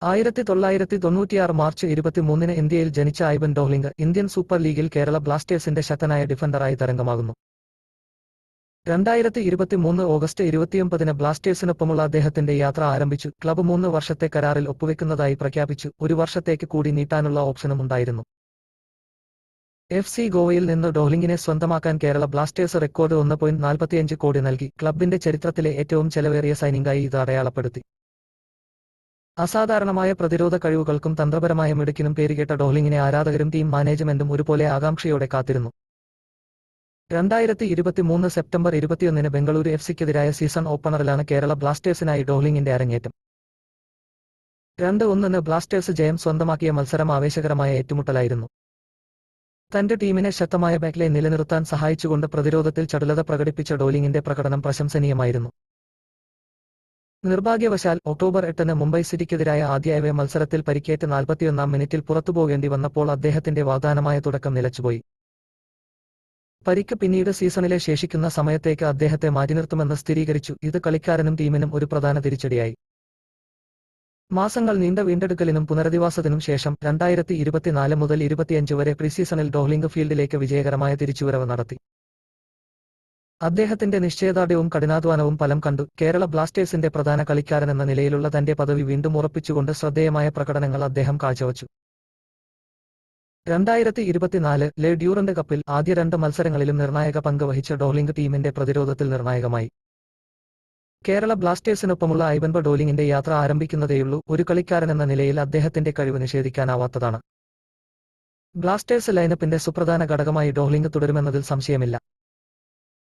1996 March 23 ഇന്ത്യയിൽ ജനിച്ച Ivan Dohling Indian super ലീഗിൽ കേരള ബ്ലാസ്റ്റേഴ്സിന്റെ ശക്തനായ ഡിഫൻഡറായി തരംഗമാകുന്നു. 2023 ഓഗസ്റ്റ് 29 ബ്ലാസ്റ്റേഴ്സിനൊപ്പമുള്ള അദ്ദേഹത്തിന്റെ യാത്ര ആരംഭിച്ചു. ക്ലബ് 3 വർഷത്തെ കരാറിൽ ഒപ്പുവെക്കുന്നതായി പ്രഖ്യാപിച്ചു. 1 വർഷത്തേക്ക് കൂടി നീട്ടാനുള്ള ഓപ്ഷനും ഉണ്ടായിരുന്നു. FC ഗോവയിൽ നിന്ന് ഡോഹ്ലിംഗിനെ സ്വന്തമാക്കാൻ കേരള ബ്ലാസ്റ്റേഴ്സ് റെക്കോർഡ് 1.45 കോടി നൽകി. ക്ലബിന്റെ ചരിത്രത്തിലെ ഏറ്റവും ചെലവേറിയ സൈനിംഗായി ഇത് അടയാളപ്പെടുത്തി. അസാധാരണമായ പ്രതിരോധ കഴിവുകൾക്കും തന്ത്രപരമായ മിടുക്കിനും പേരുകേട്ട ഡോഹ്ലിംഗിനെ ആരാധകരും ടീം മാനേജ്മെന്റും ഒരുപോലെ ആകാംക്ഷയോടെ കാത്തിരുന്നു. 2023 സെപ്റ്റംബർ 21 ബംഗളൂരു എഫ്സിക്കെതിരായ സീസൺ ഓപ്പണറിലാണ് കേരള ബ്ലാസ്റ്റേഴ്സിനായി ഡോഹ്ലിംഗിന്റെ അരങ്ങേറ്റം. 2-1 ബ്ലാസ്റ്റേഴ്സ് ജയം സ്വന്തമാക്കിയ മത്സരം ആവേശകരമായ ഏറ്റുമുട്ടലായിരുന്നു. തന്റെ ടീമിനെ ശക്തമായ ബാക്ക്ലൈൻ നിലനിർത്താൻ സഹായിച്ചുകൊണ്ട് പ്രതിരോധത്തിൽ ചടുലത പ്രകടിപ്പിച്ച ഡോഹ്ലിംഗിന്റെ പ്രകടനം പ്രശംസനീയമായിരുന്നു. നിർഭാഗ്യവശാൽ ഒക്ടോബർ 8 മുംബൈ സിറ്റിക്കെതിരായ ആദ്യ എവേ മത്സരത്തിൽ പരിക്കേറ്റ് 41 മിനിറ്റിൽ പുറത്തുപോകേണ്ടി വന്നപ്പോൾ അദ്ദേഹത്തിന്റെ വാഗ്ദാനമായ തുടക്കം നിലച്ചുപോയി. പരിക്ക് പിന്നീട് സീസണിലെ ശേഷിക്കുന്ന സമയത്തേക്ക് അദ്ദേഹത്തെ മാറ്റിനിർത്തുമെന്ന് സ്ഥിരീകരിച്ചു. ഇത് കളിക്കാരനും ടീമിനും ഒരു പ്രധാന തിരിച്ചടിയായി. മാസങ്ങൾ നീണ്ട വീണ്ടെടുക്കലിനും പുനരധിവാസത്തിനും ശേഷം 2024 മുതൽ 25 വരെ പ്രീസീസണിൽ ഡോഹ്ലിംഗ് ഫീൽഡിലേക്ക് വിജയകരമായ തിരിച്ചുവരവ് നടത്തി. അദ്ദേഹത്തിന്റെ നിശ്ചയദാർഢ്യവും കഠിനാധ്വാനവും ഫലം കണ്ടു. കേരള ബ്ലാസ്റ്റേഴ്സിന്റെ പ്രധാന കളിക്കാരനെന്ന നിലയിലുള്ള തന്റെ പദവി വീണ്ടും ഉറപ്പിച്ചുകൊണ്ട് ശ്രദ്ധേയമായ പ്രകടനങ്ങൾ അദ്ദേഹം കാഴ്ചവച്ചു. 2024 ഡ്യൂറന്റ് കപ്പിൽ ആദ്യ 2 മത്സരങ്ങളിലും നിർണായക പങ്ക് വഹിച്ച ഡോഹ്ലിംഗ് ടീമിന്റെ പ്രതിരോധത്തിൽ നിർണായകമായി. കേരള ബ്ലാസ്റ്റേഴ്സിനൊപ്പമുള്ള ഐവൻ ഡോഹ്ലിംഗിന്റെ യാത്ര ആരംഭിക്കുന്നതേയുള്ളൂ. ഒരു കളിക്കാരനെന്ന നിലയിൽ അദ്ദേഹത്തിന്റെ കഴിവ് നിഷേധിക്കാനാവാത്തതാണ്. ബ്ലാസ്റ്റേഴ്സ് ലൈനപ്പിന്റെ സുപ്രധാന ഘടകമായി ഡോഹ്ലിംഗ് തുടരുമെന്നതിൽ സംശയമില്ല.